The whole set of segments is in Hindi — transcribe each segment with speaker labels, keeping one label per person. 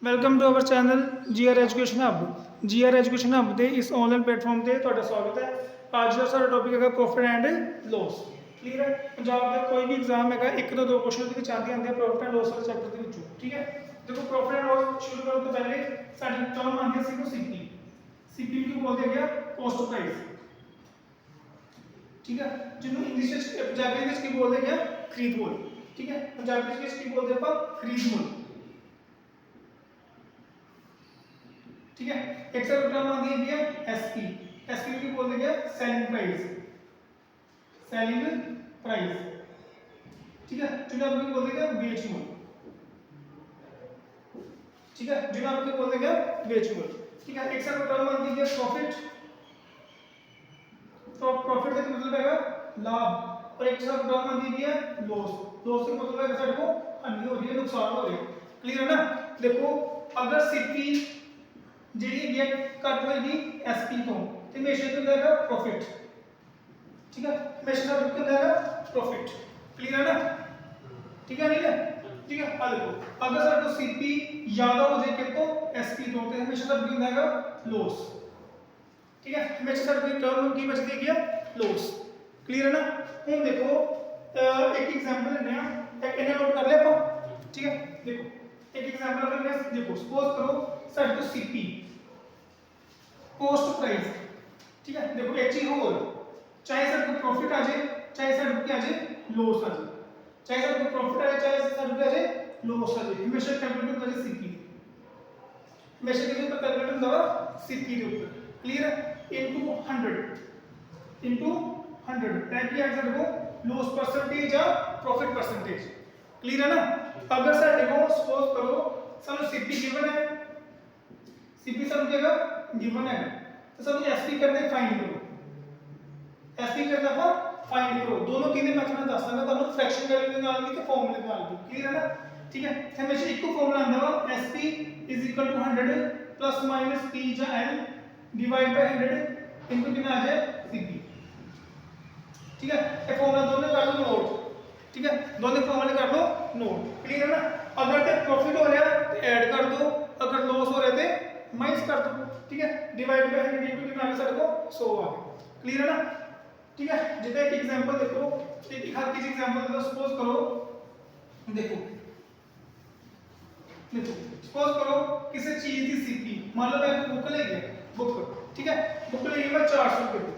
Speaker 1: Welcome to our channel GR education hub GR education hub ਦੇ ਇਸ ਆਨਲਾਈਨ ਪਲੇਟਫਾਰਮ ਤੇ ਤੁਹਾਡਾ ਸਵਾਗਤ ਹੈ। ਅੱਜ ਦਾ ਸਾਡਾ ਟੌਪਿਕ ਹੈਗਾ ਪ੍ਰੋਫਿਟ ਐਂਡ ਲਾਸ। ਕਲੀਅਰ ਹੈ। ਪੰਜਾਬ ਦਾ ਕੋਈ ਵੀ ਐਗਜ਼ਾਮ ਹੈਗਾ ਇੱਕ ਤੋਂ ਦੋ ਕੁਐਸਚਨ ਦੇ ਵਿੱਚ ਆਉਂਦੇ ਆਉਂਦੇ ਪ੍ਰੋਫਿਟ ਐਂਡ ਲਾਸ ਵਾਲੇ ਚੈਪਟਰ ਦੇ ਵਿੱਚੋਂ। ਠੀਕ ਹੈ, ਦੇਖੋ ਪ੍ਰੋਫਿਟ ਐਂਡ ਲਾਸ ਸ਼ੁਰੂ ਕਰਨ ਤੋਂ ਪਹਿਲੇ ਸਾਡੀ ਟਰਮ ਆਉਂਦੀ ਸੀ ਕੋ ਸੀਪੀ। ਸੀਪੀ ਨੂੰ ਬੋਲਦੇ ਹੈਗਾ ਕੋਸਟ ਪ੍ਰਾਈਸ। ਠੀਕ ਹੈ, ਜਿਹਨੂੰ ਇੰਗਲਿਸ਼ ਵਿੱਚ ਪੰਜਾਬੀ ਵਿੱਚ ਕੀ ਬੋਲਦੇ ਹੈਗਾ ਖਰੀਦ ਮੁੱਲ। ਠੀਕ ਹੈ, ਪੰਜਾਬੀ ਵਿੱਚ ਕੀ ਬੋਲਦੇ ਆਪਾਂ ਖਰੀਦ ਮੁੱਲ। ठीक है, एक सर टर्म आती है एसपी। एसपी की बोलते हैं सेलिंग प्राइस। Selling price. ठीक है, जिन्हें आपको बोलते हैं बेच मूल्य। ठीक है, जिन्हें आपको बोलते हैं बेच मूल्य। ठीक है, एक सर टर्म आती है प्रॉफिट। तो प्रॉफिट का मतलब है लाभ, और एक सर टर्म आती है लॉस। लॉस का मतलब है सर को हानि हो रही है, नुकसान हो रहा है। क्लियर है ना। देखो अगर सीपी ਜਿਹੜੀ ਹੈਗੀ ਘੱਟ ਹੋਏਗੀ ਐਸਪੀ ਤੋਂ ਤੇ ਹਮੇਸ਼ਾ ਕੀ ਹੁੰਦਾ ਹੈਗਾ ਪ੍ਰੋਫਿਟ। ਠੀਕ ਹੈ, ਹਮੇਸ਼ਾ ਦਾ ਕੀ ਹੁੰਦਾ ਹੈਗਾ ਪ੍ਰੋਫਿਟ। ਕਲੀਅਰ ਹੈ ਨਾ। ਠੀਕ ਹੈ, ਨਹੀਂ ਹੈ। ਠੀਕ ਹੈ, ਆ ਦੇਖੋ ਅਗਰ ਸਾਡੇ ਕੋਲ ਸੀਪੀ ਜ਼ਿਆਦਾ ਹੋ ਜਾਏ ਕਿਤੋਂ ਐਸਪੀ ਤੋਂ ਤੇ ਹਮੇਸ਼ਾ ਦਾ ਕੀ ਹੁੰਦਾ ਹੈਗਾ ਲਾਸ। ਠੀਕ ਹੈ, ਹਮੇਸ਼ਾ ਸਾਡੀ ਟਰਮ ਕੀ ਬਚਦੀ ਹੈਗੀ ਆ ਲਾਸ। ਕਲੀਅਰ ਹੈ ਨਾ। ਹੁਣ ਦੇਖੋ ਇੱਕ ਐਗਜ਼ਾਮਪਲ ਲੈਂਦੇ ਆ, ਇਹਨਾਂ ਨੋਟ ਕਰ ਲਿਆ ਆਪਾਂ। ਠੀਕ ਹੈ, ਦੇਖੋ एक एग्जांपल लेंगे। देखो सपोज करो साढ़े को सीपी कॉस्ट प्राइस। ठीक है, देखो एक चीज और, चाहे साढ़े को प्रॉफिट आ जाए चाहे साढ़े को क्या आ जाए लॉस आ जाए, चाहे साढ़े को प्रॉफिट आ जाए चाहे साढ़े को आ जाए लॉस आ जाए, हमेशा कैलकुलेट होता है सीपी। हमेशा कितने पर कैलकुलेट होता है सीपी के ऊपर। क्लियर है, इनटू 100 टैग किया साढ़े को लॉस परसेंटेज या प्रॉफिट परसेंटेज। क्लियर है ना। अगर साढ़े को सपोज करो सानू सीपी गिवन है, सीपी सानू क्या गिवन है तो सानू एसपी करने फाइंड करो। एसपी करना पर फाइंड करो, दोनों किने मेथड में दस दूंगा ਤੁਹਾਨੂੰ फ्रैक्शन वैल्यू ਦੇ ਨਾਲ ਵੀ ਤੇ ਫਾਰਮੂਲੇ ਨਾਲ ਵੀ। क्लियर है ना। ठीक है, हमेशा ਇੱਕੋ ਫਾਰਮੂਲਾ ਆਂਦਾ ਵਾ एसपी = 100 प्लस माइनस p ਜਾਂ l डिवाइड बाय 100 इनटू कितना आ जाए सीपी। ठीक है, ये फॉर्मूला दोनों कर लो नोट। ठीक है, दोनों फॉर्मूले कर लो नोट। क्लियर है ना। अगर ते प्रॉफिट हो रहा है तो ऐड कर दो, अगर लॉस हो रहा है तो माइनस कर दो। ठीक है, डिवाइड बाय 100 इनटू कितना आ गया सारे को 100 आ गया। क्लियर है ना। ठीक है, जितना एक एग्जांपल देखो, एक हर किसी एग्जांपल दे दो। सपोज करो देखो सपोज करो किसी चीज की सीपी, मान लो मैं बुक ले गया बुक। ठीक है, बुक ले गया मैं 400 रुपए की,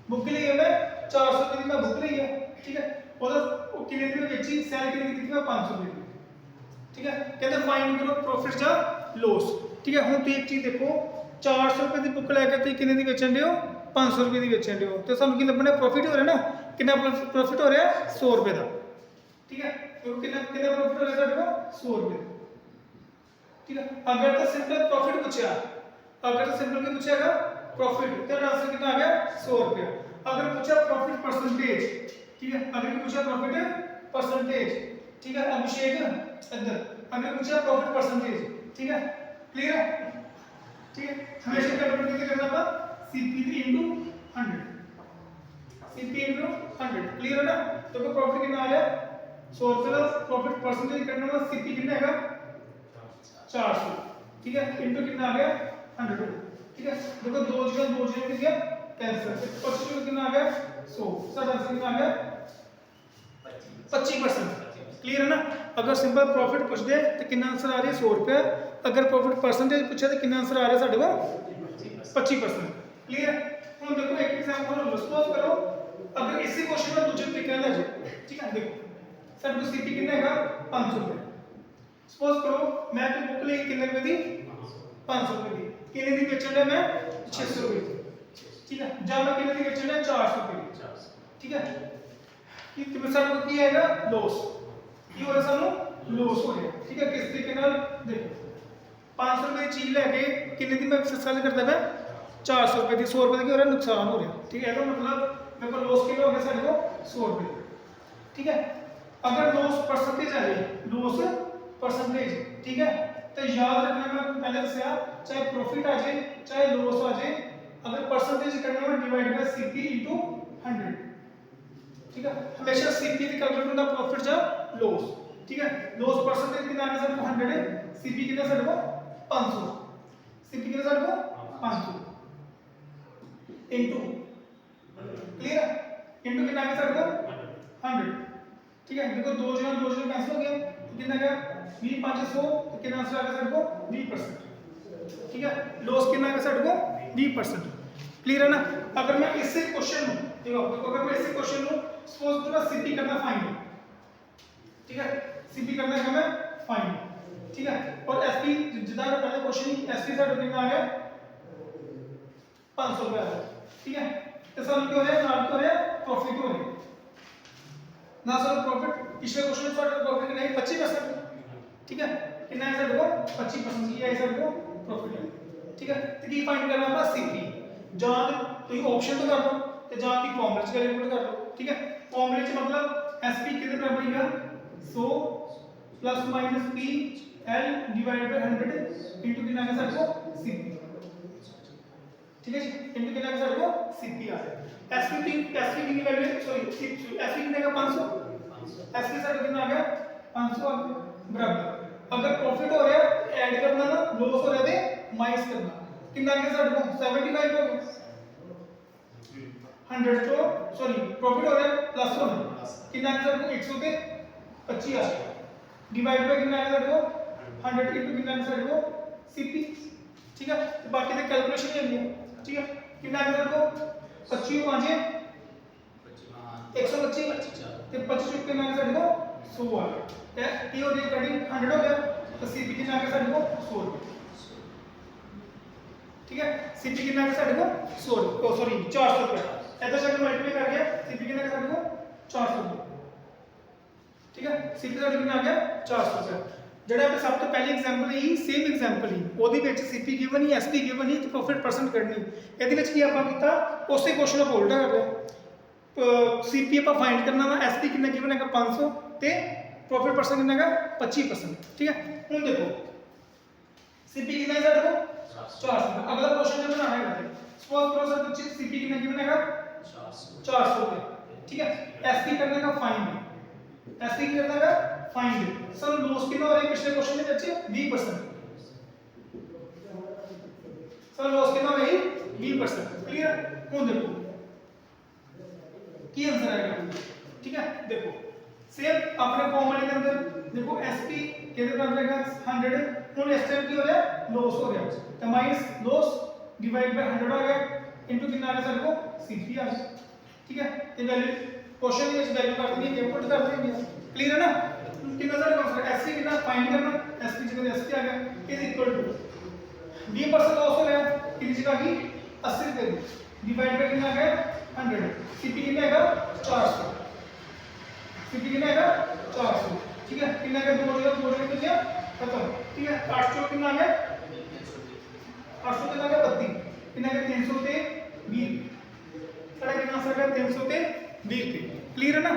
Speaker 1: बुक ले गया मैं 400 रुपए की मैं बुक ले गया। ठीक है, और कितने की बेची सेल कितने की थी 500 रुपए की। ठीक है, कहते फाइंड करो प्रॉफिट या लॉस। ठीक है, हुन तो एक चीज देखो 400 रुपए की बुक लेके तुम कितने की बेचन दे हो 500 रुपए की बेचन दे हो, तो सानू की लभना प्रॉफिट हो रहा है ना। कितना प्रॉफिट हो रहा है 100 रुपए का। ठीक है, तो कितना कितना प्रॉफिट हो रहा है साडे को 100 रुपए। ठीक है, अगर तो सिंपल प्रॉफिट पूछा, अगर तो सिंपल की पूछेगा प्रॉफिट तो आंसर कितना आ गया 100 रुपया। अगर पूछा प्रॉफिट परसेंटेज, ठीक है, अगर पूछा प्रॉफिट परसेंटेज, ठीक है अभिषेक अंदर अगर पूछा प्रॉफिट परसेंटेज। ठीक है, क्लियर है। ठीक है, हमेशा कैलकुलेट कैसे करना था CP3 * 100 CP * 100। क्लियर है ना। तो प्रॉफिट कितना आ गया 100 रुपए का। प्रॉफिट परसेंटेज करना है CP कितना है 400। ठीक है, इनटू कितना आ गया 100। ठीक है, देखो दो जगह कितना कैंसिल, 25 कितना आ गया 100, सारा आंसर कितना आ गया 25%। क्लियर है ना। अगर सिंपल प्रॉफिट पूछ दे तो कितना आंसर आ रहा है 100 रुपए, अगर प्रॉफिट परसेंटेज पूछे तो कितना आंसर आ रहा है साडे को 25%। क्लियर है। हम देखो एक एग्जांपल लो। सपोज करो अगर इसी क्वेश्चन में दूसरे तरीके से जाए। ठीक है, देखो सर को सीपी कितना है 500 रुपए। सपोज करो मैं तो बुक ली कितने रुपए दी 500 रुपए दी, कितने दी बेचन है मैं 600 रुपए दी। ठीक है, जब मैं कितने दी बेचन है 400 रुपए दी। ठीक है, कि साडे को की आएगा लॉस, ये हो रहा सानू लॉस हो रहा है। ठीक है, किस तरीके नाल देखो 500 रुपए की चीज लेके कितने दी मैं सेल करता मैं 400 रुपए की, 100 रुपए की हो रहा नुकसान हो रहा। ठीक है, तो मतलब मेरे को लॉस कितना हो गया साडे को 100 रुपए। ठीक है, अगर लॉस परसेंटेज आ जाए लॉस परसेंटेज, ठीक है, तो याद रखना मैं पहले दसया चाहे प्रॉफिट आ जाए चाहे लॉस आ जाए, अगर परसेंटेज करना है डिवाइड बाय CP * 100। ठीक है, हमेशा CP की कैलकुलेट होता प्रॉफिट या लॉस। ठीक है, लॉस परसेंटेज कितना आना सर 100 सीपी कितना साढ़े को 500 सीपी कितना साढ़े को 500 इनटू क्लियर इनटू कितना है साढ़े को 100 ठीक है देखो 2 जीरो कैंसिल हो गया तो कितना गया 20 5 100 तो कितना आंसर आ गया साढ़े को 20% ठीक है लॉस कितना है साढ़े को 20% क्लियर है ना अगर मैं इससे क्वेश्चन लूं देखो अगर मैं इससे क्वेश्चन लूं सपोज पूरा सीपी करना फाइंड ठीक है सीपी करना है हमें फाइंड ठीक है और एसपी जितना का पहले क्वेश्चन एसपी साढ़े कितना आ गया 500 रुपए आ गया ठीक है तो सर क्यों है नाम क्यों है प्रॉफिट हो रहा है ना सर प्रॉफिट पिछले क्वेश्चन में साढ़े प्रॉफिट नहीं 25% ठीक है कितना है साढ़े को 25% ये है साढ़े को प्रॉफिट है ठीक है तो ये फाइंड करना है सीपी जहां तो ऑप्शन तो कर दो ਤੇ ਜਾਂ की फॉर्मूले ਚ कैलकुलेट कर लो ठीक है फॉर्मूले च मतलब एसपी कितने बराबर होगा 100 plus minus P L divided by 100 into कितना है साढ़े को सीपी ठीक है जी इनटू कितना है साढ़े को सीपी आ गया एसपी की वैल्यू सॉरी एसपी कितने का 500 एसपी साढ़े कितना आ गया 500 आ गया बराबर अगर प्रॉफिट हो रहा है ऐड करना ना लॉस हो रहा है माइनस करना कितना आ गया साढ़े को 75 हो गया 100 तो सॉरी प्रॉफिट हो रहा है प्लस हो रहा है कितना आंसर को 100 पे 25 आ गया डिवाइड बाय कितना आंसर को 100 इनटू कितना आंसर को सीपी ठीक है तो बाकी तो कैलकुलेशन ही है ठीक है कितना आंसर को 25 5 125 तो 25 कितना आंसर को 100 आ गया ये हो गया कटिंग 100 हो गया तो सीपी कितना आ गया साढ़े को 100 ठीक है सीपी कितना है साढ़े को 100 सॉरी 400 रुपए ऐसा शक्ल मल्टीप्लाई कर गया सीपी कितना है साढ़े को 400 रुपए ठीक है सीपी साढ़े कितना आ गया 400 रुपए ਜਿਹੜਾ ਆਪਾਂ ਸਭ ਤੋਂ ਪਹਿਲੀ ਐਗਜ਼ਾਮਪਲ ਹੀ ਸੇਮ ਐਗਜ਼ਾਮਪਲ ਹੀ ਉਹਦੇ ਵਿੱਚ ਸੀਪੀ ਗਿਵਨ ਹੀ ਐਸਪੀ ਗਿਵਨ ਹੀ ਤੇ ਪ੍ਰੋਫਿਟ ਪਰਸੈਂਟ ਕੱਢਣੀ ਇਹਦੇ ਵਿੱਚ ਕੀ ਆਪਾਂ ਕੀਤਾ ਉਸੇ ਕੁਐਸਚਨ ਨੂੰ ਉਲਟਾ ਕਰ ਲਿਆ ਸੀਪੀ ਆਪਾਂ ਫਾਈਂਡ ਕਰਨਾ ਵਾ ਐਸਪੀ ਕਿੰਨਾ ਗਿਵਨ ਹੈਗਾ 500 ਤੇ ਪ੍ਰੋਫਿਟ ਪਰਸੈਂਟ ਕਿੰਨਾ ਹੈਗਾ 25% ਠੀਕ ਹੈ ਹੁਣ ਦੇਖੋ सीपी कितना है साढ़े को 400 अगला क्वेश्चन जो बनाना है सपोज करो सर कुछ सीपी कितना गिवन है 400 रुपए ठीक है एसपी करने का फाइंड एसपी करने का फाइंड सर लॉस कितना हो रहा है पिछले क्वेश्चन में बच्चे 20% सर लॉस कितना हो रहा है 20% क्लियर कौन देखो की आंसर आएगा ठीक है देखो सेम अपने फॉर्मूले के अंदर देखो एसपी कितने बन जाएगा 100 ਹੁਣ ਇਸ ਟਾਈਮ ਕੀ ਹੋ ਰਿਹਾ ਲॉस ਹੋ ਰਿਹਾ ਤਾਂ ਮਾਈਨਸ लॉस डिवाइड बाय 100 आ गया इनटू कितना आ गया सर को सीपी आ गया ठीक है ये वैल्यू क्वेश्चन में इस वैल्यू कर देनी है पुट कर देंगे क्लियर है ना कितना सर आंसर एससी कितना फाइंड करना एसपी जगह एसपी आ गया इज इक्वल टू 20% लॉस हो रहा है कितनी जगह की 80 रुपए डिवाइड बाय कितना आ गया 100 सीपी कितना आएगा 400 सीपी कितना आएगा 400 ठीक है कितना का 2 कितना खत्म ठीक है 800 कितना आ गया 800 कितना आ गया 32 कितना आ गया 300 ਤੇ 20 ਸਾਡਾ ਕਿੰਨਾ ਆਂਸਰ ਹੈ 300 ਤੇ 20 ਰੁਪਏ ਕਲੀਅਰ ਹੈ ਨਾ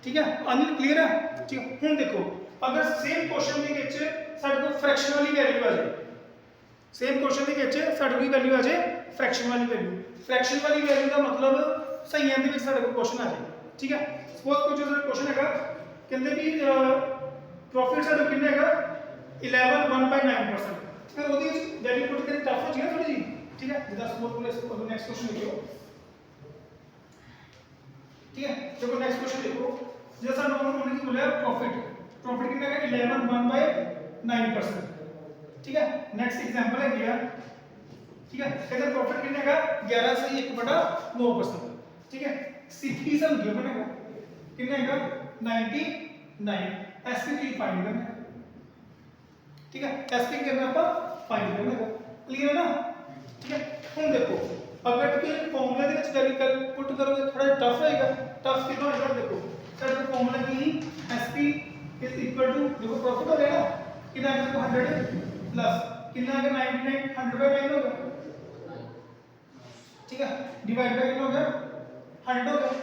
Speaker 1: ਠੀਕ ਹੈ ਅਨਿਲ ਕਲੀਅਰ ਹੈ ਠੀਕ ਹੁਣ ਦੇਖੋ ਅਗਰ ਸੇਮ ਕੁਐਸਚਨ ਦੇ ਵਿੱਚ ਸਾਡੇ ਕੋਲ ਫ੍ਰੈਕਸ਼ਨ ਵਾਲੀ ਵੈਲਿਊ ਆ ਜਾਏ ਸੇਮ ਕੁਐਸਚਨ ਦੇ ਵਿੱਚ ਸਾਡੇ ਕੋਲ ਵੈਲਿਊ ਆ ਜਾਏ ਫ੍ਰੈਕਸ਼ਨ ਵਾਲੀ ਵੈਲਿਊ ਦਾ ਮਤਲਬ ਸਹੀਆਂ ਦੇ ਵਿੱਚ ਸਾਡੇ ਕੋਲ ਕੁਐਸਚਨ ਆ ਜਾਏ ਠੀਕ ਹੈ ਸਪੋਜ਼ ਕੁਝ ਕੁਐਸਚਨ ਹੈਗਾ ਕਹਿੰਦੇ ਵੀ प्रॉफिट साडा कितना हैगा 11.1/9% फिर ओदी वैल्यू पुट करनी टफ हो जाएगा थोड़ी जी ठीक है जिदा सपोज करो इसको नेक्स्ट क्वेश्चन लिखो ठीक है देखो नेक्स्ट क्वेश्चन देखो जैसा उन्होंने की बोला प्रॉफिट कितना है 11.1/9% ठीक है नेक्स्ट एग्जांपल है दिया ठीक है कहते प्रॉफिट कितना है 11 से 1/9% ठीक है सीपी सम गिवन है कितना है 99 एसपी की फाइंड करना है ठीक है एसपी करना अपन फाइंड करना है क्लियर है ना ठीक है हम देखो अगर के फार्मूले ਦੇ ਵਿੱਚ वैल्यू पुट करोगे थोड़ा टफ होएगा टफ कितना होएगा देखो सर फार्मूला की एसपी इज इक्वल टू देखो प्रॉफिट हो गया ना कितना है 100 प्लस कितना है 99 100/9 होगा ठीक है डिवाइड बाय कितना हो गया 100 हो गया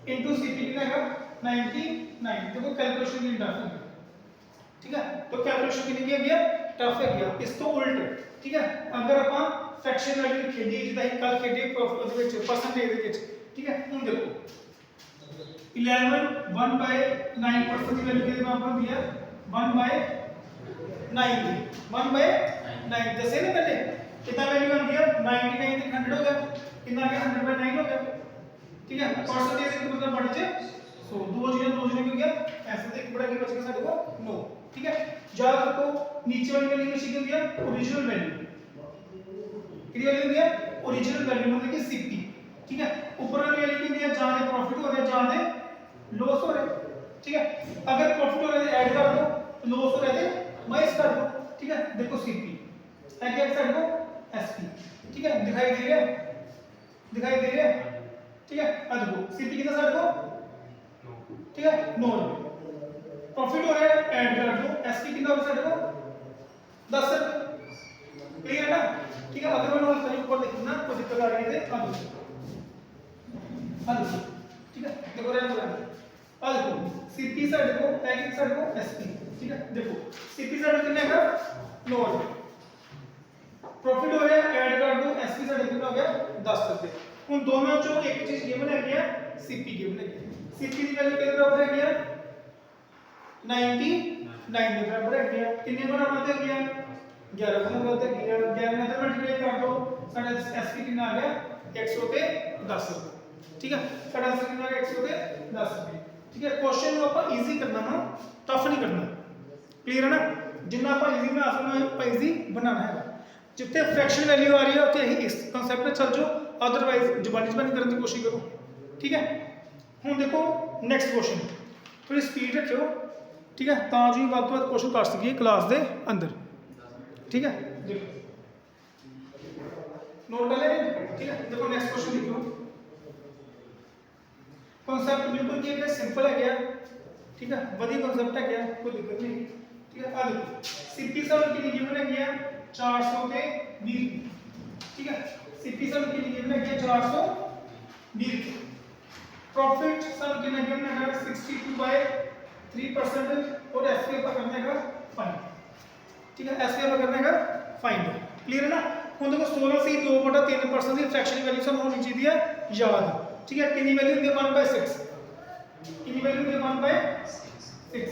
Speaker 1: इनटू सीपी कितना है 99 देखो कैलकुलेशन की टफ है ठीक है तो कैलकुलेशन कितनी की गया टफ है गया इस तो उल्ट ठीक है अगर अपन फ्रैक्शन वैल्यू खेडी जिदा ही कल खेडी प्रॉफिट ਦੇ ਵਿੱਚ परसेंटेज ਦੇ ਵਿੱਚ ठीक है ਹੁਣ देखो 11 1/9% की वैल्यू कितना अपन दिया 1/9 9 दी 1/9 दसे ना पहले कितना वैल्यू आ गया 99 ते 100 हो गया कितना आ गया 100/9 हो गया ठीक है परसेंटेज का मतलब बढ़ जाए 100 दो जीरो हो गया ऐसे तो एक बड़ा की बच गया साडे को 9 ठीक है याद रखो नीचे वाली वैल्यू में सीखो गया ओरिजिनल वैल्यू कितनी वैल्यू दिया ओरिजिनल वैल्यू मतलब कि सीपी ठीक है ऊपर वाली वैल्यू की दिया जहां दे प्रॉफिट हो रहा है जहां दे लॉस हो रहा है ठीक है अगर प्रॉफिट हो रहा है ऐड कर दो लॉस हो रहा है माइनस कर दो ठीक है देखो सीपी है क्या साइड को एसपी ठीक है दिखाई दे रहा है ठीक है अब देखो सीपी कितना साइड को ठीक है 9 प्रॉफिट हो रहा है ऐड कर दो एसपी कितना हो साइड को 10 क्लियर है ना ठीक है अगर मैंने कहीं ऊपर देखना तो दिक्कत आ रही है अब ठीक है देखो देखो सीपी साइड को पैकेट साइड को एसपी ठीक है देखो सीपी साइड कितने का लोअर प्रॉफिट हो गया ऐड कर दो एसपी साइड कितना हो गया 10 रुपए उन दोनों जो एक चीज गिवन है गया सीपी गिवन है सीपी की वैल्यू कितने बराबर है गया 99 के बराबर है गया कितने बराबर है गया 11 गुना करते 11 में मल्टीप्लाई कर दो साडा एसपी कितना आ गया 100 पे 10 रुपए ठीक है साडा आंसर कितना आ गया 100 पे 10 रुपए ठीक है क्वेश्चन को आप इजी करना ना टफ नहीं करना क्लियर है ना जितना आप इजी में आसान है आप इजी बनाना है जितने फ्रैक्शन वैल्यू आ रही है उतने ही इस कांसेप्ट में चल जाओ अदरवाइज जुबानी जुबानी करने की कोशिश करो ठीक है हुन देखो नेक्स्ट क्वेश्चन थोड़ी स्पीड रखियो ठीक है ਤਾਂ जो ਵੱਧ ਤੋਂ ਵੱਧ क्वेश्चन कर सकिए क्लास ਦੇ अंदर ठीक है नोट कर लेंगे ठीक है देखो नेक्स्ट क्वेश्चन लिखो कांसेप्ट बिल्कुल ये है सिंपल है क्या ठीक है वही कांसेप्ट है क्या कोई दिक्कत नहीं ठीक है आ देखो सीपी सब के लिए गिवन है क्या 400 के 20 ठीक है सीपी सब के लिए गिवन है क्या 420 प्रॉफिट सब के लिए गिवन है 62/3% और एसपी पर करने का फाइंड ठीक है एसपी पर करने का फाइंड क्लियर है ना ਹੁਣ देखो 16 से 2/3% की फ्रैक्शन वैल्यू सब होनी चाहिए याद ठीक है कितनी वैल्यू होती है 1/6 कितनी वैल्यू होती है 1/6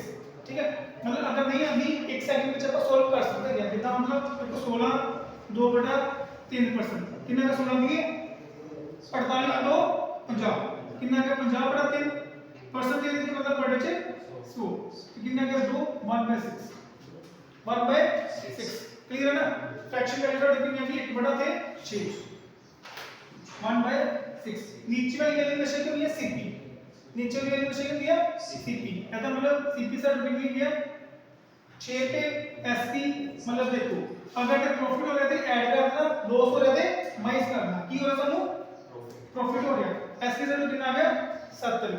Speaker 1: ठीक है मतलब अगर नहीं आती एक सेकंड में आप सॉल्व कर सकते हैं कितना मतलब देखो 16 2/3% कितना का 16 दिए 48 2 50 कितना का 50/3 परसेंटेज की मतलब पड़े छे 100 कितना का 2 1/6 1/6 क्लियर है ना फ्रैक्शन वैल्यू का कितनी है 1/6 1/6 नीचे वाली वैल्यू में से क्या है सीपी नीचे वाली वैल्यू में से क्या है सीपी ऐसा मतलब सीपी से कितनी है 6 पे एसपी मतलब देखो अगर ते प्रॉफिट हो रहा थे ऐड करना लॉस हो रहा थे माइनस करना की हो रहा सानू प्रॉफिट हो गया एसपी से कितना आ गया 70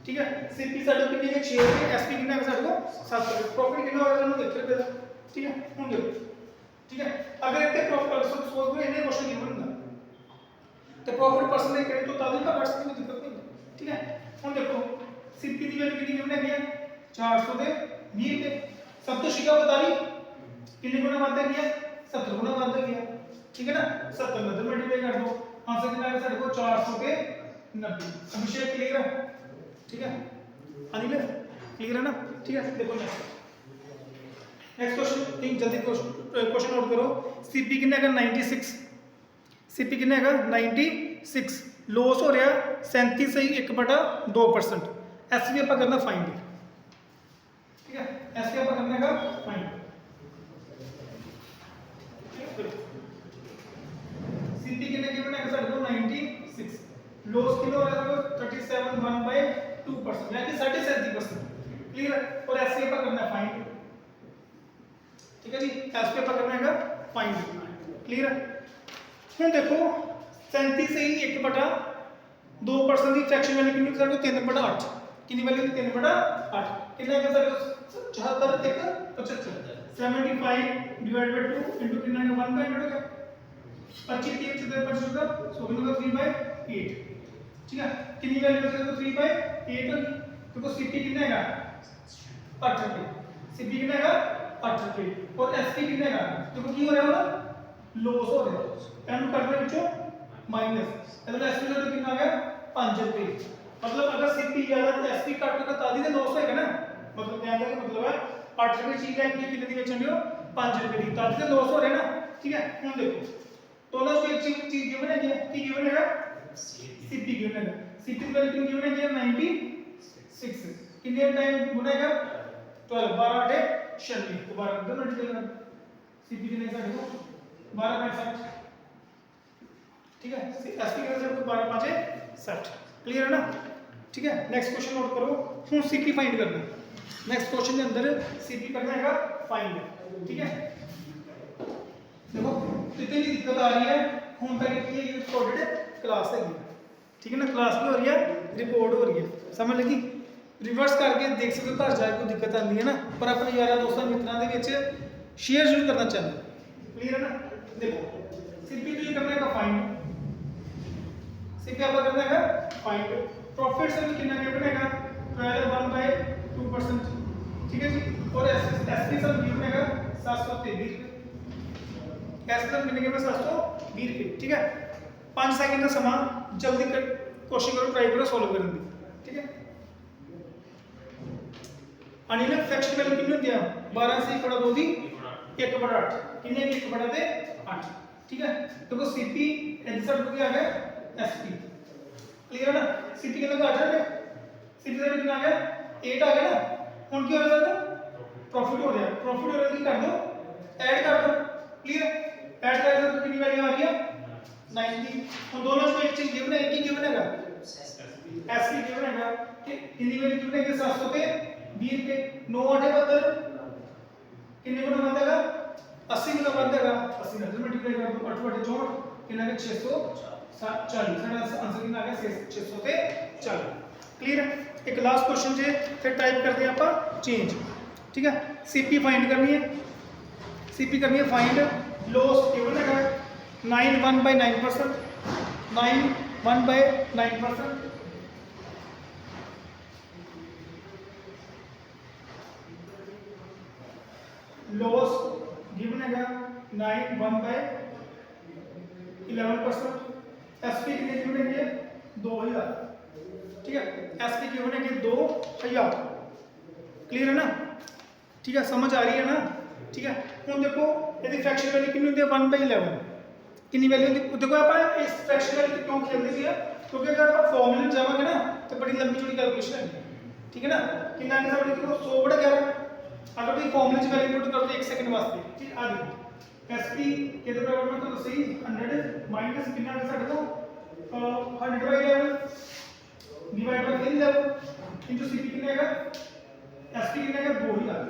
Speaker 1: ठीक है सीपी साडो कितनी है 6 पे एसपी कितना है साडो 70 प्रॉफिट कितना हो रहा है देखते पहले ठीक है हुन देखो ठीक है अगर इतने प्रॉफिट सोच को इन्हें क्वेश्चन गिवन ना तो प्रॉफिट परसेंटेज करें तो ताज़ी का काट सकते हैं दिक्कत नहीं ठीक है हम देखो सीपी की वैल्यू कितनी गिवन है गया 400 दे 20 पे सब तो शिका बता रही कितने गुना बढ़ता गया 70 गुना बढ़ता गया ठीक है ना 70 में मल्टीप्लाई कर दो आंसर कितना आएगा साडे को 400 के 90 अभिषेक क्लियर है ठीक है अनिल क्लियर है ना ठीक है देखो नेक्स्ट क्वेश्चन तीन जल्दी क्वेश्चन नोट करो सीपी कितने का 96 सीपी कितने का 96 लॉस हो रहा 37 से 1/2% एसपी आप करना फाइंड ठीक है एसपी आप करने का फाइंड सीपी कितने गिवन है साडे को 96 लॉस कितना हो रहा है 37 1/2% यानी 37% क्लियर और एसपी आप करना फाइंड ठीक है जी एसपी पर करना है फाइंड क्लियर है हम देखो 37 से ही 1/2% की फ्रैक्शन वैल्यू कितनी सर 3/8 कितनी वैल्यू 3/8 कितना है सर 74 1 75 75 डिवाइड बाय 2 इनटू कितना है 1/8 हो गया 25 3 से 25 का सो कितना 3/8 ठीक है कितनी वैल्यू है तो 3/8 होगी तो सीपी कितना है 8 रुपए सीपी कितना है 8 रुपए और एसपी कितने का देखो की हो रहा है ना लॉस हो रहा है एम कर रहे बच्चों माइनस मतलब एसपी का कितना आ गया 5 रुपए मतलब अगर सीपी ज्यादा तो एसपी काट का तादी से लॉस होएगा ना मतलब क्या है मतलब है 8 रुपए चीज लैके कितने की बेचनी हो 5 रुपए की, तब तो लॉस हो रहा है ना। ठीक है, हम देखो दोनों को एक चीज गिवन है कि गिवन है सीपी गिवन है, सीपी की वैल्यू गिवन है 96, कितने टाइम गुनेगा 12, 12 8 96, तो 12 को मल्टीप्लाई कर, सीपी कितने का देखो 12.60। ठीक है, एसपी का रिजल्ट 12 5 60, क्लियर है ना। ठीक है, नेक्स्ट क्वेश्चन नोट करो, हूं सीपी फाइंड करना है। नेक्स्ट क्वेश्चन के अंदर सीपी करना हैगा फाइंड। ठीक है, देखो कितनी दिक्कत आ रही है, हूं तक की ये रिकॉर्डेड क्लास है। ठीक है ना, क्लास भी हो रही है, रिकॉर्ड हो रही है, समझ लगी। रिवर्स करके देख सकते हो, घर जाके कोई दिक्कत आती है ना, पर अपने यारा दोस्तों मित्रों के विच शेयर जरूर करना चाहते। क्लियर है ना। देखो सीपी तो ये करना है फाइंड, सीपी आप करना है फाइंड, प्रॉफिट से भी कितना क्या बनेगा 1/2%। ठीक है जी, और एसपी सब गिवन है 723 रुपए, एसपी सब कितने के 720 रुपए। ठीक है, 5 सेकंड का समय, जल्दी कर कोशिश करो, ट्राई करो सॉल्व करने की। ठीक है, अनिल फ्रैक्शन वैल्यू कितनी होती है 12 से 1/2 दी 1/8, कितने की 1/8। ठीक है, देखो सीपी आंसर क्या आ गया एसपी, क्लियर है ना। सीपी कितना का 8 है, सीपी का कितना आ गया 8 आ गया ना। हुन क्या हो जाएगा प्रॉफिट हो गया, प्रॉफिट हो रहा है, कर दो ऐड कर दो, क्लियर। ऐड कर दो तो कितनी वैल्यू आ रही है 90। तो दोनों में एक चीज गिवन है, एक ही गिवन हैगा एसपी गिवन हैगा कि कितनी वैल्यू गिवन है कि 720 रुपए, 9 8 72, कितने गुना बनता है 80 गुना बनता है, 80 से मल्टीप्लाई कर दो 8 8 64, कितना है 640, साडा आंसर कितना आ गया 640। क्लियर है। एक लास्ट क्वेश्चन जे फिर टाइप करते हैं आप चेंज। ठीक है, सीपी फाइंड करनी है, सीपी करनी है फाइंड, लॉस गिवन है 9 1/9%, 9 1/9%। लॉस गिवन है 9 1/11%। एसपी कितने गिवन है 2000। ठीक है, एसपी गिवन है 2000, क्लियर है ना। ठीक है, समझ आ रही है ना। ठीक है, हम देखो यदि फ्रैक्शन वैल्यू कितनी होती है 1/11, कितनी वैल्यू होती, देखो आप इस फ्रैक्शन वैल्यू क्यों खेलते हैं, क्योंकि अगर आप फॉर्मूले में जाओगे ना तो बड़ी लंबी चौड़ी कैलकुलेशन है। ठीक है ना, कितना आंसर देखो 100/11, अगर तुम फॉर्मूले में वैल्यू पुट करते 1 सेकंड वास्ते। ठीक आ देखो एसपी के बराबर में तो सही 100 माइनस कितना आंसर देखो 100/11 डिवाइड बाय 11 इनटू सीपी कितना आएगा, एसपी कितना आएगा 2000।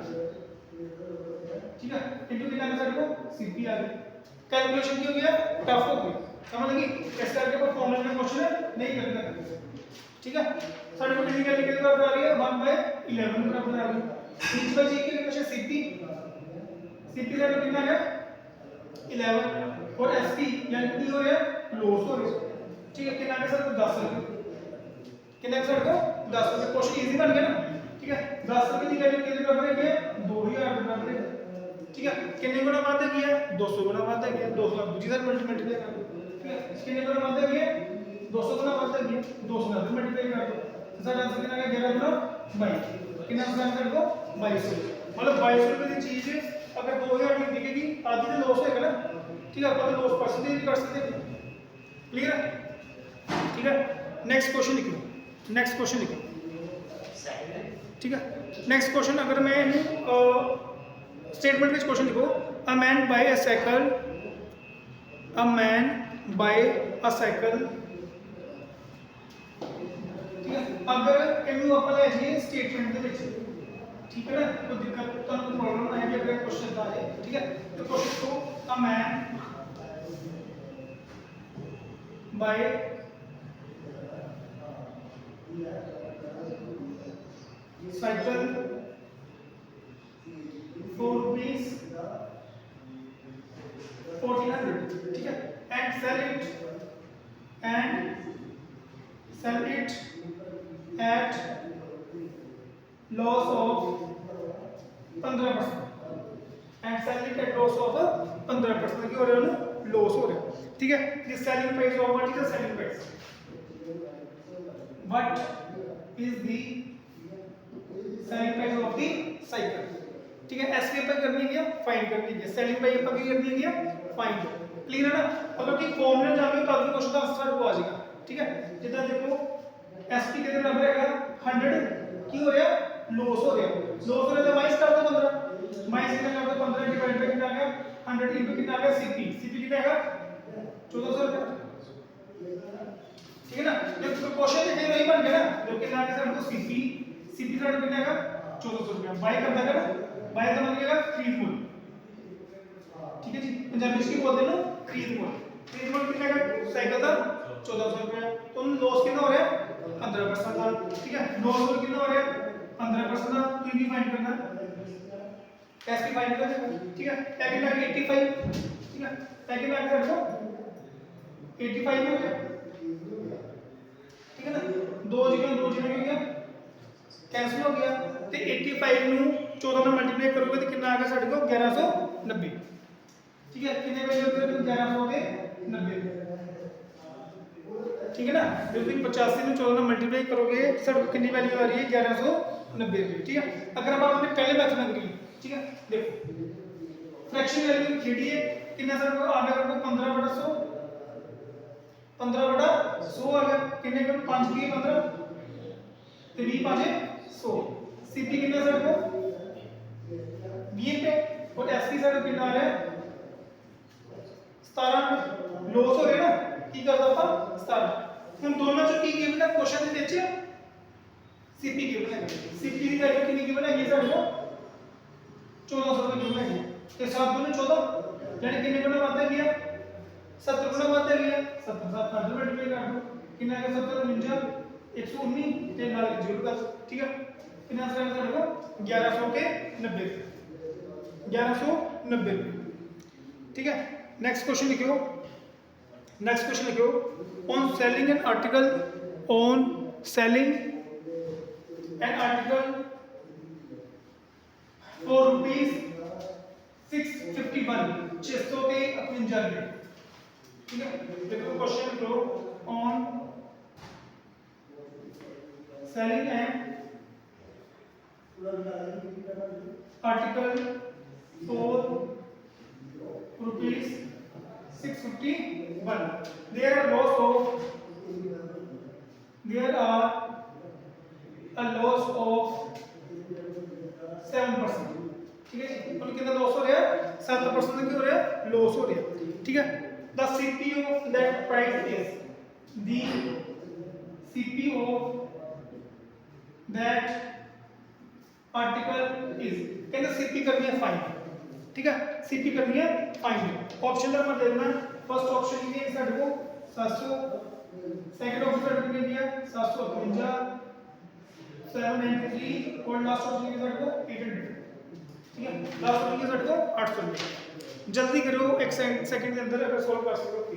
Speaker 1: ठीक है, इनटू कितना आंसर देखो सीपी आ गया। कैलकुलेशन क्यों गया टफ हो गई, समझ लगी। इस करके पर फॉर्मूले में क्वेश्चन नहीं करना। ठीक है, सारे को कितनी वैल्यू के बराबर आ रही है 1/11 के बराबर आ रही है। नीचे बची के क्वेश्चन सीपी, सीपी का कितना है 11 और एसपी यानी कि हो रहा है लॉस हो रहा है। ठीक है, कितना है सर 10 रुपए, कितना सर को 10 रुपए, क्वेश्चन इजी बन गया ना। ठीक है, 10 रुपए की वैल्यू कितने बराबर है 2000 के बराबर है। ठीक है, कितने गुना वाधा किया 200 गुना वाधा किया, 200 दूसरी तरफ मल्टीप्लाई कर दो। ठीक है, कितने गुना वाधा किया 200 गुना वाधा किया, 200 से मल्टीप्लाई कर दो, तो सारा आंसर कितना आ गया 11 गुना 22, कितना आंसर को 2200। मतलब 2200 रुपए की चीज अगर 2000 की बिकेगी आधी तो लॉस होएगा ना। ठीक है, अपन लॉस परसेंटेज भी कर सकते हैं, क्लियर है। ठीक है, नेक्स्ट क्वेश्चन लिखो, नेक्स्ट क्वेश्चन लिखो। ठीक है, नेक्स्ट क्वेश्चन अगर मैं स्टेटमेंट में क्वेश्चन लिखो, a man buy a cycle, a man buy a cycle. ठीक है, अगर इनू अपन ले जाइए स्टेटमेंट दे विच, ठीक है ना, कोई दिक्कत तो प्रॉब्लम ना है कि अगर क्वेश्चन आ जाए। ठीक है, तो क्वेश्चन को a man buy cycle for rupees 1400, ठीक है, and sell it at loss of 15%, and sell it at loss of 15%, की हो रहा है ना लॉस हो रहा है। ठीक है, this selling price of what is the selling price, what is the selling price of the cycle, ठीक है। एसपी ਆਪਾਂ ਕਰਨੀ ਹੈ फाइंड करनी है, सेलिंग प्राइस ਆਪਾਂ ਕੀ करनी है फाइंड। क्लियर है ना। अगर कि फॉर्मूला जाओगे तो आपको क्वेश्चन का आंसर को आ जाएगा। ठीक है। जितना देखो एसपी के बराबर है 100 की हो रहा है लॉस हो रहा है, लॉस हो रहा है तो माइनस कर दो 15, माइनस कितना कर दो 15 डिवाइड बाय कितना आ गया 100 इनटू कितना आ गया सीपी, सीपी कितना आएगा 1400 रुपए। ठीक है ना। जब क्वेश्चन देखिए वही बन गया ना, जो कितना आ गया सर सीपी, सीपी का कितना आएगा 1400 रुपए। बाय कर देगा ना, बाय तो बन गया खरीद मूल्य। ठीक है जी, पंजाबी में बोलते हैं ना खरीद मूल्य। खरीद मूल्य कितना का साइकिल का 1400 रुपए, तो लॉस कितना हो रहा है 15% था। ठीक है। लॉस मूल्य कितना हो रहा है 15% था, तो ये फाइंड करना कैसे फाइंड कर देगा। ठीक है। पैकेट आ 85। ठीक है। पैकेट आ कर दो 85 हो गया। ठीक है ना। दो जगह हो गया कैंसिल हो गया, तो 85 ਨੂੰ 14 ਨਾਲ मल्टीप्लाई करोगे तो कितना आ गया साडे को 1190। ठीक है। कितने वैल्यू होते हैं 1100 के 90। ठीक है ना। जब तुम 85 में 14 में मल्टीप्लाई करोगे तो साडे को कितनी वैल्यू आ रही है 1190 रुपए। ठीक है। अगर हम अपने पहले मेथड में करें, ठीक है, देखो फ्रैक्शन वैल्यू थ्री है कितना साडे को आ गया 15/100, 15/100 आ गया कितने को 5 की 15 तो 20 5 100। सीपी कितना साडे को 20 पे और एसपी साडे को कितना आ रहा है 17। लॉस हो रहा है ना की करदा ਆਪਾਂ 17। हम दोनों जो की गिवन है क्वेश्चन ਦੇ ਵਿੱਚ सीपी गिवन है, सीपी ਦੀ वैल्यू कितनी गिवन है ये साडे को 1400 रुपए गिवन है ਤੇ 7 गुना 14 यानी कितने गुना बढ़ता गया 70 गुना बढ़ता गया। 70 7 5 मल्टीप्लाई कर दो कितना आ गया 70 49 119 ਤੇ ਨਾਲ जीरो का। ठीक है। कितना आंसर है साडे को 1100 के 90, 1190। ठीक है। नेक्स्ट क्वेश्चन लिखियो, नेक्स्ट क्वेश्चन लिखियो on selling an article, on selling an article for rupees 651 600 के 51 रुपए। ठीक है। देखो क्वेश्चन लिखो on selling an article for rupees 651 there are loss of there are a loss of 7%। ठीक है जी। और कितना लॉस हो रहा है 7% क्यों हो रहा है लॉस हो रहा है। ठीक है। the CP of that price is the CP of that article is कहते CP करनी है फाइंड। ठीक है। सीपी करनी है फाइंड। ऑप्शन नंबर दे देना। फर्स्ट ऑप्शन ये है साडे को 700, सेकंड ऑप्शन साडे को दिया 751, 793 और लास्ट ऑप्शन ये साडे को 800। ठीक है। लास्ट ऑप्शन ये साडे को 800 रुपए। जल्दी करो एक सेकंड के अंदर अगर सॉल्व कर सको तो।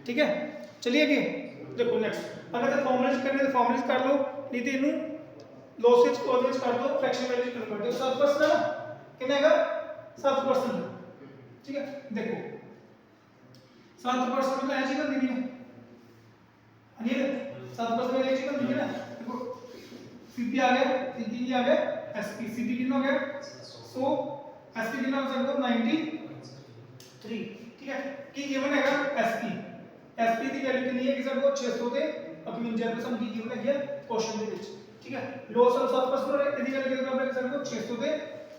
Speaker 1: ठीक है। चलिए आगे देखो नेक्स्ट अगर तो फॉर्मूला करने तो फॉर्मूला कर लो, नहीं तो इनु लॉसेज ऑलवेज कर दो फ्रैक्शन वैल्यू कन्वर्ट करो 7% है ना कितना है 7%। ठीक है। देखो 7% तो ऐसी बनती है अनिल 7% में ऐसी बनती है ना। देखो सीपी आ गया, सीपी आ गया एसपी, सीपी कितना हो गया 100, एसपी कितना हो सकता है 93। ठीक है। की गिवन हैगा एसपी, एसपी की वैल्यू कितनी है कि सर को 600 ਤੇ 51 परसेंट की गिवन है क्वेश्चन ਦੇ ਵਿੱਚ। ठीक है। लॉस ऑफ 7% और यदि वैल्यू कितना है सर को 600 ਤੇ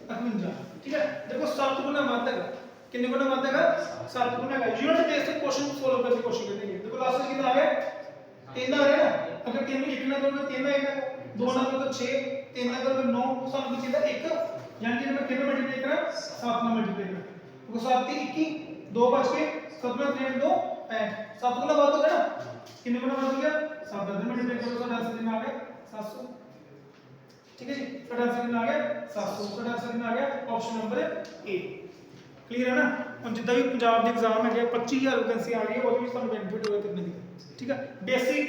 Speaker 1: 51। ठीक है। देखो 7 गुना बढ़ता है कितने गुना बढ़ता है 7 गुना का यूनिट बेस पे क्वेश्चन सॉल्व करने की कोशिश करेंगे। देखो लास्ट में कितना आ गया 3 आ रहा है ना। अगर 3 में 1 ना करो तो 3 आएगा, 2 ना करो तो 6, 3 ना करो तो 9, सब कुछ इधर 1 यानी कि मैं कितना मल्टीप्लाई करा 7 में मल्टीप्लाई करा। देखो 7 3 21 2 बच के 7 में 3 2 65 7 गुना बढ़ गया ना। कितने गुना बढ़ गया 7 में मल्टीप्लाई करो तो आंसर कितना आ गया 700। ठीक है जी। फटाफट से कितना आ गया 700। फटाफट से कितना आ गया ऑप्शन नंबर ए। क्लियर है ना। हम जितना भी पंजाब के एग्जाम है 25000 वैकेंसी आ रही है वो भी ਤੁਹਾਨੂੰ बेनिफिट होगा करने की। ठीक है। बेसिक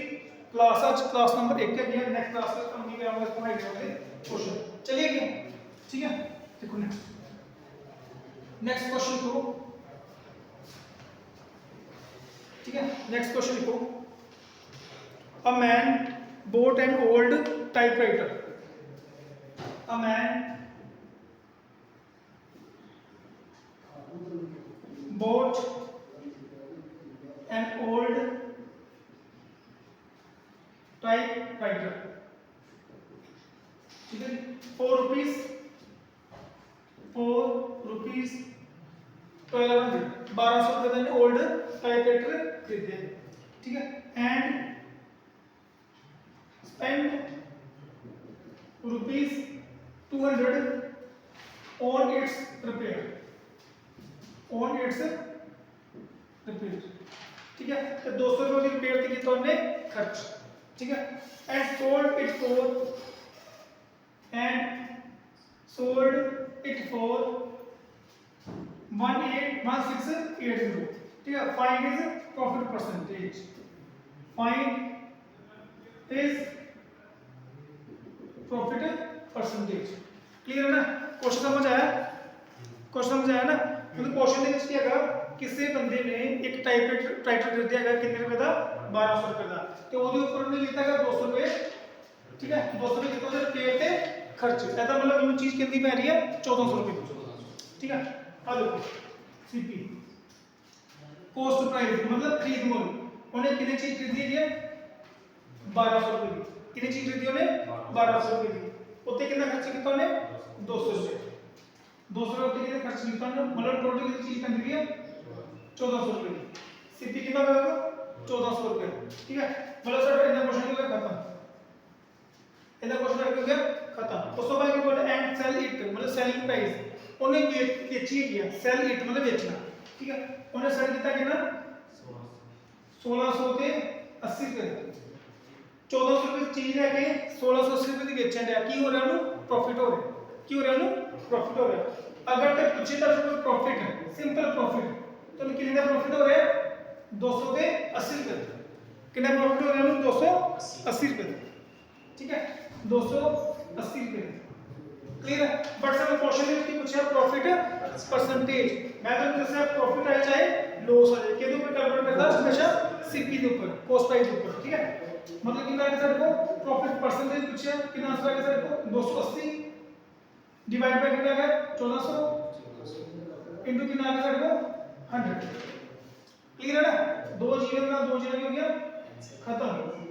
Speaker 1: क्लास आज क्लास नंबर 1 है। नेक्स्ट क्लास में हम ये करेंगे पढ़ाई करेंगे क्वेश्चन। चलिए आगे। ठीक है। देखो नेक्स्ट क्वेश्चन को। ठीक है। नेक्स्ट क्वेश्चन लिखो a man bought an old typewriter. A man bought an old typewriter. ठीक है, 4 rupees 1200 रुपए का ओल्ड टाइपराइटर खरीदे, ठीक है, and spend ₹200 on its repair, ठीक है, तो 200 रुपए की रिपेयर की तो हमने खर्च, ठीक है, एंड सोल्ड इट फॉर 181680, ठीक है। Find is profit percentage, find is profit percentage. Clear है ना? क्वेश्चन समझ आया? क्वेश्चन समझ आया ना? मतलब क्वेश्चन ने किया क्या, किसी बंदे ने एक टाइपराइटर खरीदा है कितने रुपए का, 1200 रुपए का, तो ਉਹਦੇ ਉੱਪਰ ਉਹਨੇ ਲਿਖਤਾ है 200 रुपए, ठीक है, 200 रुपए कितना ਉਹਦੇ ਰਿਪੇਅਰ ਤੇ खर्च, ਇਹਦਾ मतलब ਇਹਨੂੰ ਚੀਜ਼ ਕਿੰਨੀ ਪੈ ਰਹੀ ਹੈ, 1400 रुपए, ठीक है। आ देखो सीपी कॉस्ट प्राइस मतलब खरीद मूल्य, ਉਹਨੇ कितनी चीज खरीदी है, 1200 रुपए की, कितनी चीज खरीदी ਉਹਨੇ, 1200 रुपए की, ਉੱਤੇ कितना खर्च ਕੀਤਾ ਉਹਨੇ, 200 रुपए, 200 रुपए कितने खर्च ਕੀਤਾ ਉਹਨੇ, मतलब टोटल कितनी चीज पैंदी है, 1400 रुपए की। सीपी कितना होगा, 1400 रुपए, ठीक है। मतलब सर इतना क्वेश्चन हो गया खत्म, इतना क्वेश्चन हो गया खत्म। उस तो बाद की बोल एंड सेल इट मतलब सेलिंग प्राइस, ਉਹਨੇ ਵੇਚੀ ਗਿਆ, सेल इट मतलब बेचना, ठीक है, ਉਹਨੇ सेल ਕੀਤਾ कितना, 1600 ਤੇ 80 रुपए, 1400 रुपए चीज लेके 1680 रुपए ਦੀ ਵੇਚਣ ਦਿਆ, ਕੀ ਹੋ ਰਿਹਾ ਉਹਨੂੰ, प्रॉफिट हो रहा है, ਕੀ ਹੋ ਰਿਹਾ ਉਹਨੂੰ, प्रॉफिट हो रहा है। अगर ते पूछे तो कोई प्रॉफिट है, सिंपल प्रॉफिट, तो कितने का प्रॉफिट हो रहा है, 280 रुपए, कितना प्रॉफिट हो रहा है, 280 रुपए, ठीक है, 280 रुपए, क्लियर है। बट सर क्वेश्चन में पूछा प्रॉफिट परसेंटेज, मैं तो जैसे प्रॉफिट आए चाहे लॉस आ जाए, किसके ऊपर कैलकुलेट करता है, हमेशा सीपी के ऊपर, कॉस्ट प्राइस के ऊपर, ठीक है। मतलब कितना आएगा सर को, प्रॉफिट परसेंटेज पूछा, कितना आंसर आएगा सर को, 280 डिवाइड बाय कितना आएगा, 1400 इनटू कितना आएगा सर को, 100, क्लियर है ना। 2 जीरो हो गया खत्म,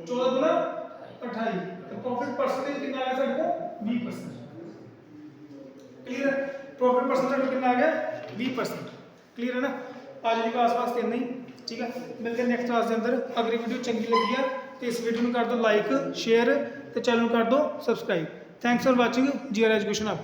Speaker 1: 14 दूना 28, तो प्रॉफिट परसेंटेज कितना आएगा सर को, 20%, क्लियर है। प्रॉफिट परसेंटेज कितना आ गया, 20%, क्लियर है ना। आज की क्लास वास्ते इतना ही, ठीक है, मिलते हैं नेक्स्ट क्लास के अंदर। अगर वीडियो चंगी लगी है तो इस वीडियो में कर दो लाइक शेयर, तो चैनल कर दो subscribe. Thanks for watching, G R education hub.